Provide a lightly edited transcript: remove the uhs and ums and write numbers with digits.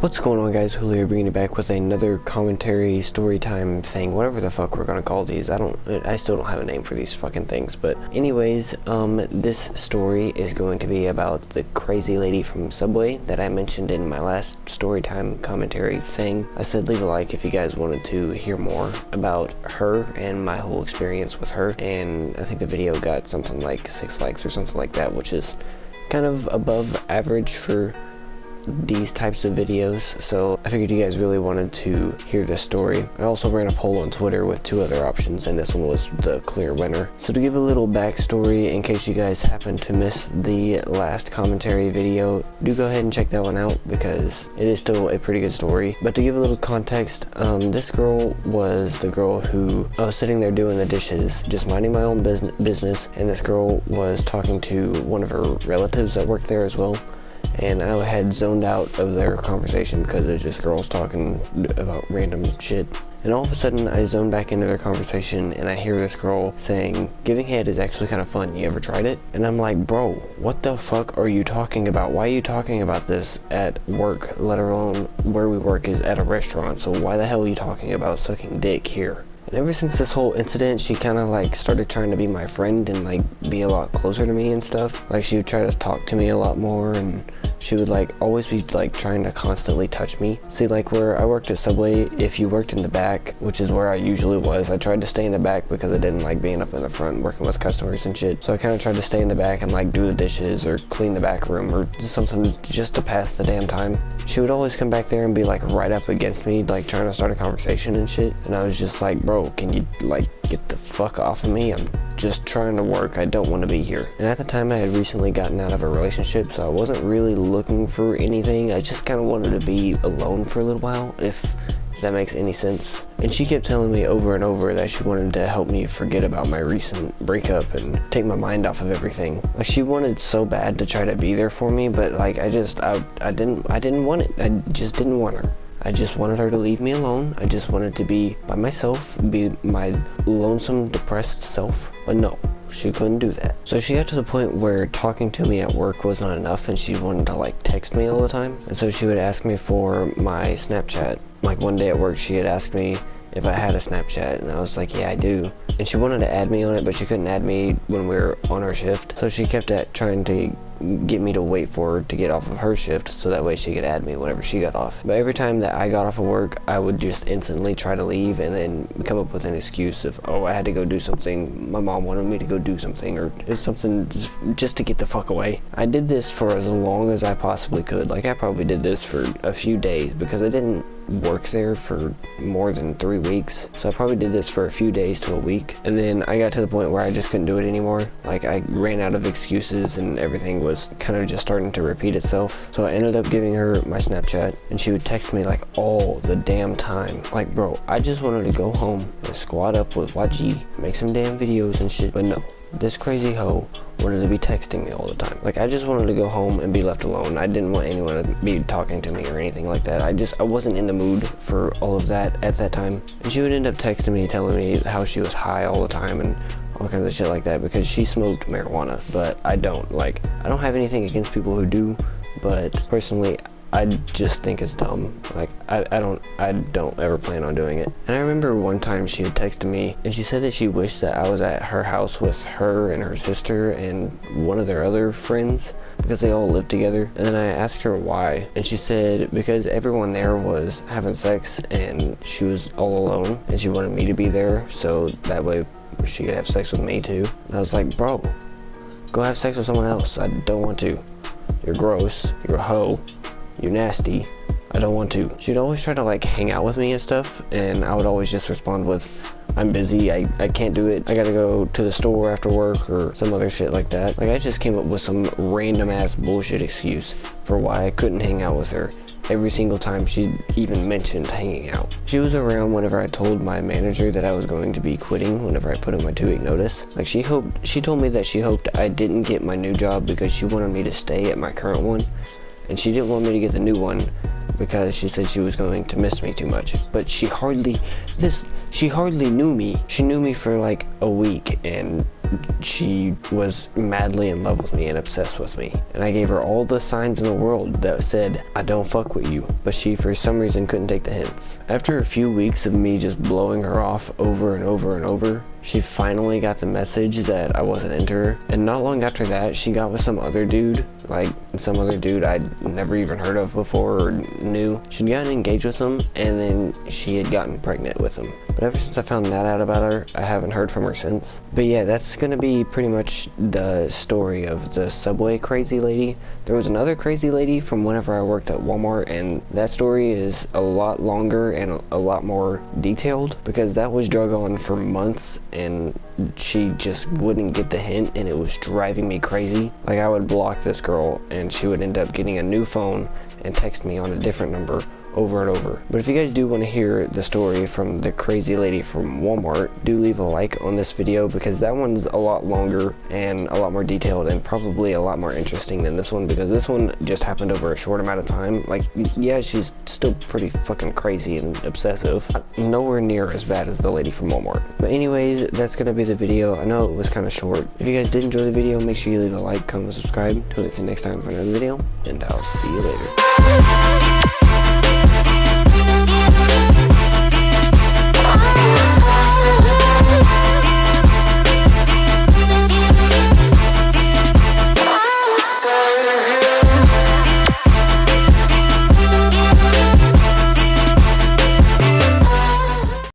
What's going on, guys? Hulagh here, bringing you back with another commentary story time thing, whatever the fuck we're gonna call these. I still don't have a name for these fucking things, but anyways, this story is going to be about the crazy lady from Subway that I mentioned in my last story time commentary thing. I said leave a like if you guys wanted to hear more about her and my whole experience with her, and I think the video got something like 6 likes or something like that, which is kind of above average for these types of videos, so I figured you guys really wanted to hear this story. I also ran a poll on Twitter with 2 other options, and this one was the clear winner. So to give a little backstory, in case you guys happen to miss the last commentary video, do go ahead and check that one out because it is still a pretty good story. But to give a little context, this girl was the girl who I was sitting there doing the dishes, just minding my own business, and this girl was talking to one of her relatives that worked there as well. And I had zoned out of their conversation because it's just girls talking about random shit. And all of a sudden I zone back into their conversation and I hear this girl saying, giving head is actually kind of fun, you ever tried it? And I'm like, bro, what the fuck are you talking about? Why are you talking about this at work, let alone where we work is at a restaurant, so why the hell are you talking about sucking dick here? And ever since this whole incident, she kind of like started trying to be my friend and like be a lot closer to me and stuff. Like she would try to talk to me a lot more, and she would like always be like trying to constantly touch me. See, like where I worked at Subway, if you worked in the back, which is where I usually was, I tried to stay in the back because I didn't like being up in the front working with customers and shit. So I kind of tried to stay in the back and like do the dishes or clean the back room or something just to pass the damn time. She would always come back there and be like right up against me, like trying to start a conversation and shit. And I was just like, bro, can you like get the fuck off of me? I'm just trying to work. I don't want to be here. And at the time I had recently gotten out of a relationship, so I wasn't really looking for anything. I just kind of wanted to be alone for a little while, if that makes any sense. And she kept telling me over and over that she wanted to help me forget about my recent breakup and take my mind off of everything. Like she wanted so bad to try to be there for me, but like I didn't want it. I just didn't want her. I just wanted her to leave me alone. I just wanted to be by myself, be my lonesome, depressed self. But no, she couldn't do that. So she got to the point where talking to me at work wasn't enough and she wanted to like text me all the time. And so she would ask me for my Snapchat. Like one day at work she had asked me if I had a Snapchat, and I was like, yeah, I do. And she wanted to add me on it, but she couldn't add me when we were on our shift. So she kept trying to get me to wait for her to get off of her shift so that way she could add me whenever she got off. But every time that I got off of work, I would just instantly try to leave and then come up with an excuse of, oh, I had to go do something, my mom wanted me to go do something, or it's something just to get the fuck away. I did this for as long as I possibly could. Like I probably did this for a few days because I didn't work there for more than 3 weeks, so I probably did this for a few days to a week. And then I got to the point where I just couldn't do it anymore. Like I ran out of excuses and everything was kind of just starting to repeat itself. So I ended up giving her my Snapchat, and she would text me like all the damn time. Like, bro, I just wanted to go home and squat up with WATG, make some damn videos and shit, but no, this crazy hoe wanted to be texting me all the time. Like I just wanted to go home and be left alone. I didn't want anyone to be talking to me or anything like that. I wasn't in the mood for all of that at that time. And she would end up texting me, telling me how she was high all the time and all kinds of shit like that because she smoked marijuana, but I don't. Like, I don't have anything against people who do, but personally I just think it's dumb. Like I don't ever plan on doing it. And I remember one time she had texted me and she said that she wished that I was at her house with her and her sister and one of their other friends because they all lived together. And then I asked her why, and she said because everyone there was having sex and she was all alone and she wanted me to be there so that way she could have sex with me too. And I was like, bro, go have sex with someone else. I don't want to. You're gross. You're a hoe. You're nasty. I don't want to. She'd always try to like hang out with me and stuff, and I would always just respond with, I'm busy, I can't do it, I gotta go to the store after work or some other shit like that. Like I just came up with some random ass bullshit excuse for why I couldn't hang out with her every single time she even mentioned hanging out. She was around whenever I told my manager that I was going to be quitting whenever I put in my 2-week notice. Like she told me that she hoped I didn't get my new job because she wanted me to stay at my current one, and she didn't want me to get the new one because she said she was going to miss me too much. But she hardly knew me. She knew me for like a week, and she was madly in love with me and obsessed with me. And I gave her all the signs in the world that said, I don't fuck with you. But she, for some reason, couldn't take the hints. After a few weeks of me just blowing her off over and over and over, she finally got the message that I wasn't into her. And not long after that, she got with some other dude. Like, some other dude I'd never even heard of before or knew. She'd gotten engaged with him, and then she had gotten pregnant with him. But ever since I found that out about her, I haven't heard from her since. But yeah, that's gonna be pretty much the story of the Subway crazy lady. There was another crazy lady from whenever I worked at Walmart, and that story is a lot longer and a lot more detailed, because that was drug on for months and she just wouldn't get the hint, and it was driving me crazy. Like, I would block this girl and she would end up getting a new phone and text me on a different number over and over. But if you guys do want to hear the story from the crazy lady from Walmart, do leave a like on this video, because that one's a lot longer and a lot more detailed and probably a lot more interesting than this one, because this one just happened over a short amount of time. Like, yeah, she's still pretty fucking crazy and obsessive. Nowhere near as bad as the lady from Walmart. But anyways, that's gonna be the video. I know it was kind of short. If you guys did enjoy the video, make sure you leave a like, comment, subscribe. Till next time for another video, and I'll see you later.